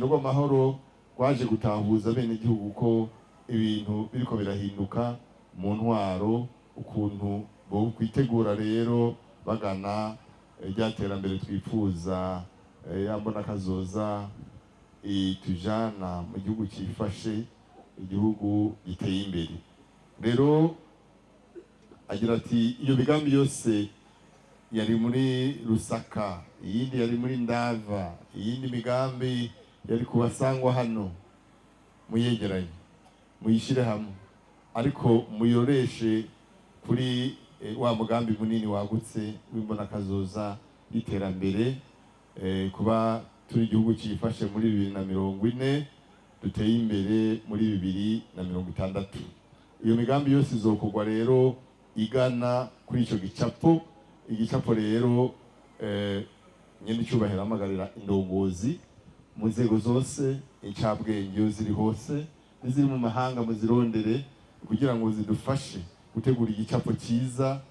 rw'amahoro rwaje gutahuza bene igihugu ko ibintu biriko birahinduka mu ntwaro, ukuntu bo kwitegura rero bagana rya terambere twifuza, yambona kazoza tujana mu gihugu cyifashe, igihugu giteye imbere. Rero agira ati iyo migambi yose yari muri Rusaka, iyindi yari muri Ndava, iyindi migambi yari kubasangwa hano, muyegeranye muyishire hamwe, ariko muyoreshe kuri wa mugambi munini wagutse w'imbona kazoza y'iterambere, kuba turi igihugu cyifashe muri 2040 duteye imbere muri 2060. Iyo migambi yose izokorwa rero igana kuri ico gicapo. Igicapo rero nyene cyubahera amagarira indongozi mu nzego zose, incabwenge iyo ziri hose n'iziri mu mahanga muzirondere kugira ngo zidufashe gutegura igicapo cyiza.